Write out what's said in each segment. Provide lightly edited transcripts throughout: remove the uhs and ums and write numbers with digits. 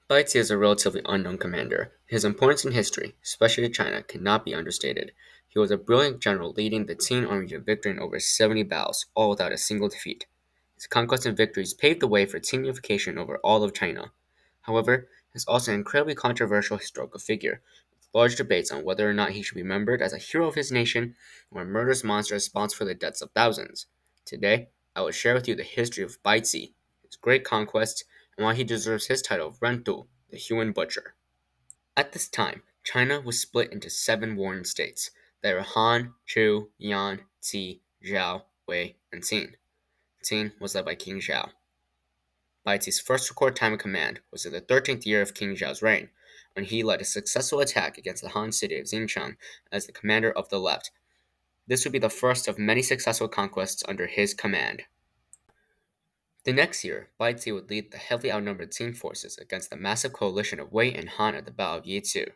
Bai Qi is a relatively unknown commander. His importance in history, especially to China, cannot be understated. He was a brilliant general leading the Qing army to victory in over 70 battles, all without a single defeat. His conquests and victories paved the way for Qing unification over all of China. However, he is also an incredibly controversial historical figure, with large debates on whether or not he should be remembered as a hero of his nation or a murderous monster responsible for the deaths of thousands. Today, I will share with you the history of Bai Qi, his great conquests, and why he deserves his title of Rentu, the human butcher. At this time, China was split into seven warring states. They were Han, Chu, Yan, Qi, Zhao, Wei, and Qin. Qin was led by King Zhao. Bai Qi's first recorded time in command was in the 13th year of King Zhao's reign, when he led a successful attack against the Han city of Xincheng as the commander of the left. This would be the first of many successful conquests under his command. The next year, Bai Qi would lead the heavily outnumbered Qing forces against the massive coalition of Wei and Han at the Battle of Yizhu.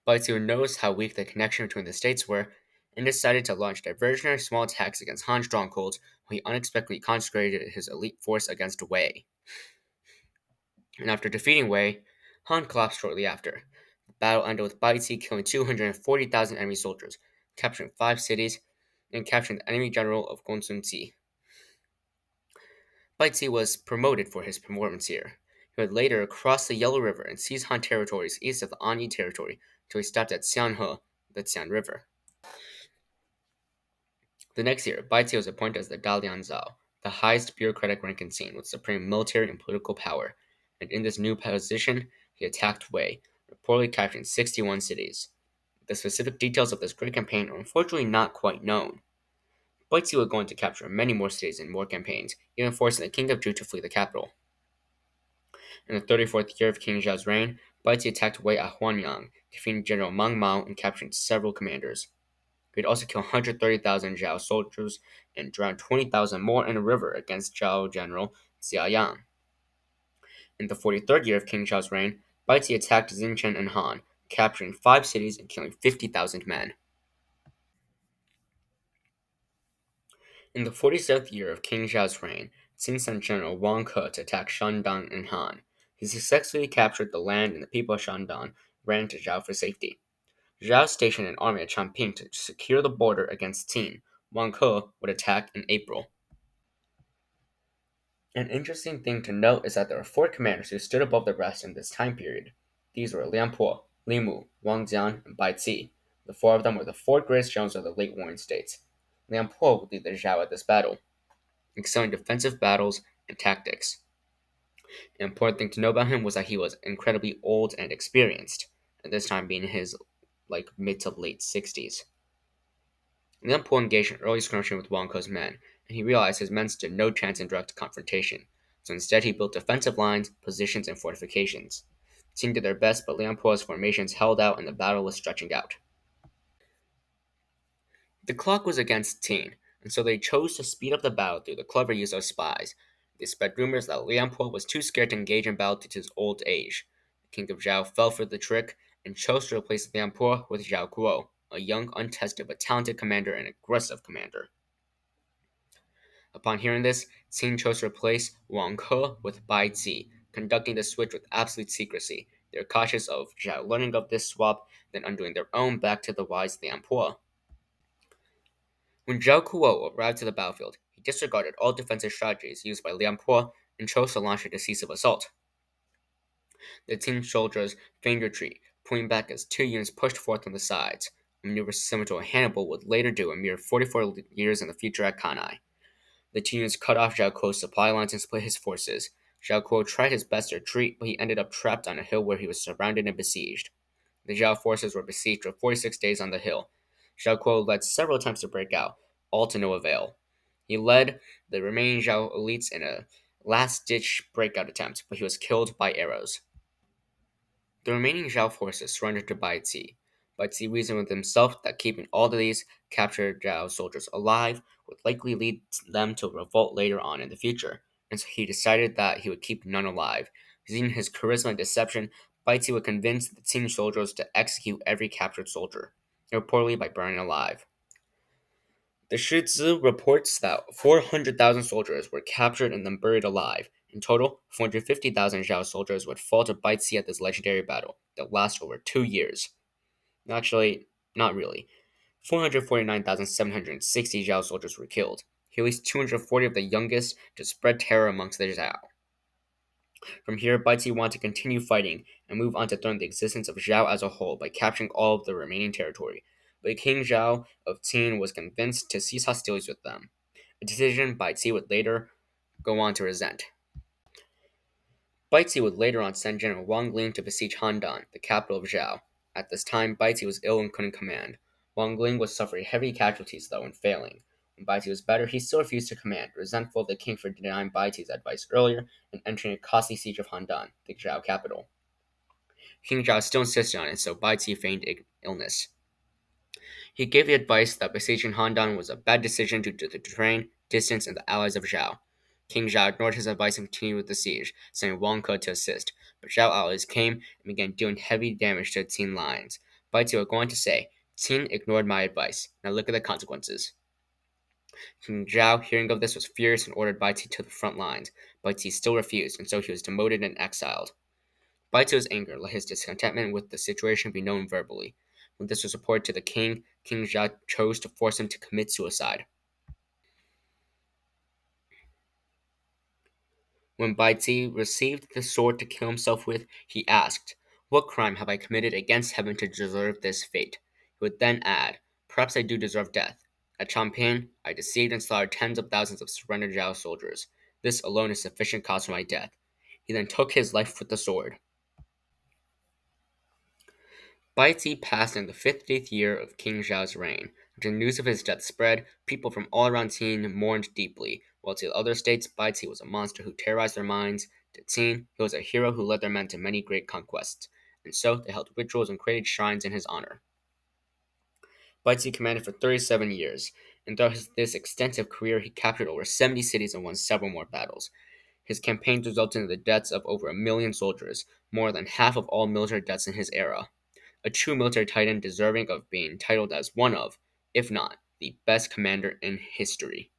Bai Qi noticed how weak the connection between the states were and decided to launch diversionary small attacks against Han strongholds while he unexpectedly concentrated his elite force against Wei. And after defeating Wei, Han collapsed shortly after. The battle ended with Bai Qi killing 240,000 enemy soldiers, capturing five cities, and capturing the enemy general of Gongsun Qi. Bai Qi was promoted for his performance here. He would later cross the Yellow River and seize Han territories east of the Anyi territory until he stopped at Xianhe, the Xian River. The next year, Bai Qi was appointed as the Dalian Zhao, the highest bureaucratic rank in Qin with supreme military and political power, and in this new position, he attacked Wei, reportedly capturing 61 cities. The specific details of this great campaign are unfortunately not quite known. Bai Qi would go on to capture many more cities in more campaigns, even forcing the king of Zhou to flee the capital. In the 34th year of King Zhao's reign, Bai Qi attacked Wei at Huanyang, defeating General Meng Mao and capturing several commanders. He would also kill 130,000 Zhao soldiers and drown 20,000 more in a river against Zhao general Xiaoyang. In the 43rd year of King Zhao's reign, Bai Qi attacked Xinchen and Han, capturing five cities and killing 50,000 men. In the 47th year of King Zhao's reign, Qin sent General Wang Ke to attack Shandong and Han. He successfully captured the land, and the people of Shandong ran to Zhao for safety. Zhao stationed an army at Changping to secure the border against Qin. Wang Ke would attack in April. An interesting thing to note is that there are four commanders who stood above the rest in this time period. These were Liang Po, Li Mu, Wang Jian, and Bai Qi. The four of them were the four greatest generals of the late warring states. Liang Po would lead the Zhao at this battle, excelling defensive battles and tactics. An important thing to know about him was that he was incredibly old and experienced, at this time being in his mid to late 60s. Liang Po engaged in early skirmishing with Wang Ke's men, and he realized his men stood no chance in direct confrontation, so instead he built defensive lines, positions, and fortifications. The team did their best, but Liang Po's formations held out and the battle was stretching out. The clock was against Qin, and so they chose to speed up the battle through the clever use of spies. They spread rumors that Liang Po was too scared to engage in battle due to his old age. The king of Zhao fell for the trick and chose to replace Liang Po with Zhao Guo, a young, untested but talented commander and aggressive commander. Upon hearing this, Qin chose to replace Wang Ke with Bai Qi, conducting the switch with absolute secrecy. They were cautious of Zhao learning of this swap, then undoing their own back to the wise Liang Po. When Zhao Kuo arrived to the battlefield, he disregarded all defensive strategies used by Liang Po and chose to launch a decisive assault. The Qing soldiers feigned retreat, pulling back as two units pushed forth on the sides, a maneuver similar to what Hannibal would later do a mere 44 years in the future at Cannae. The two units cut off Zhao Kuo's supply lines and split his forces. Zhao Kuo tried his best to retreat, but he ended up trapped on a hill where he was surrounded and besieged. The Zhao forces were besieged for 46 days on the hill. Zhao Kuo led several attempts to break out, all to no avail. He led the remaining Zhao elites in a last-ditch breakout attempt, but he was killed by arrows. The remaining Zhao forces surrendered to Bai Qi. Bai Qi reasoned with himself that keeping all of these captured Zhao soldiers alive would likely lead them to revolt later on in the future, and so he decided that he would keep none alive. Using his charisma and deception, Bai Qi would convince the Qing soldiers to execute every captured soldier, reportedly by burning alive. The Shizi reports that 400,000 soldiers were captured and then buried alive, In total, 450,000 Zhao soldiers would fall to Bai Qi at this legendary battle that lasts over 2 years. Actually, not really. 449,760 Zhao soldiers were killed. He released 240 of the youngest to spread terror amongst the Zhao. From here, Bai Qi wanted to continue fighting and move on to threaten the existence of Zhao as a whole by capturing all of the remaining territory. But King Zhao of Qin was convinced to cease hostilities with them, a decision Bai Qi would later go on to resent. Bai Qi would later on send General Wang Ling to besiege Handan, the capital of Zhao. At this time, Bai Qi was ill and couldn't command. Wang Ling was suffering heavy casualties, though, and failing. When Bai Qi was better, he still refused to command, resentful of the king for denying Bai Qi's advice earlier and entering a costly siege of Handan, the Zhao capital. King Zhao still insisted on it, so Bai Qi feigned illness. He gave the advice that besieging Handan was a bad decision due to the terrain, distance, and the allies of Zhao. King Zhao ignored his advice and continued with the siege, sending Wang Ke to assist. But Zhao allies came and began doing heavy damage to Qin lines. Bai Qi was going to say, "Qin ignored my advice. Now look at the consequences." King Zhao, hearing of this, was furious and ordered Bai Qi to the front lines. Bai Qi still refused, and so he was demoted and exiled. Bai Qi's anger let his discontentment with the situation be known verbally. When this was reported to the king, King Zhao chose to force him to commit suicide. When Bai Qi received the sword to kill himself with, he asked, "What crime have I committed against heaven to deserve this fate?" He would then add, "Perhaps I do deserve death. At Champagne, I deceived and slaughtered tens of thousands of surrendered Zhao soldiers. This alone is sufficient cause for my death." He then took his life with the sword. Bai Qi passed in the 50th year of King Zhao's reign. After news of his death spread, people from all around Qin mourned deeply, while to other states, Bai Qi was a monster who terrorized their minds. To Qin, he was a hero who led their men to many great conquests, and so they held rituals and created shrines in his honor. Bai Qi commanded for 37 years, and throughout this extensive career, he captured over 70 cities and won several more battles. His campaigns resulted in the deaths of over 1 million soldiers, more than half of all military deaths in his era. A true military titan deserving of being titled as one of, if not, the best commander in history.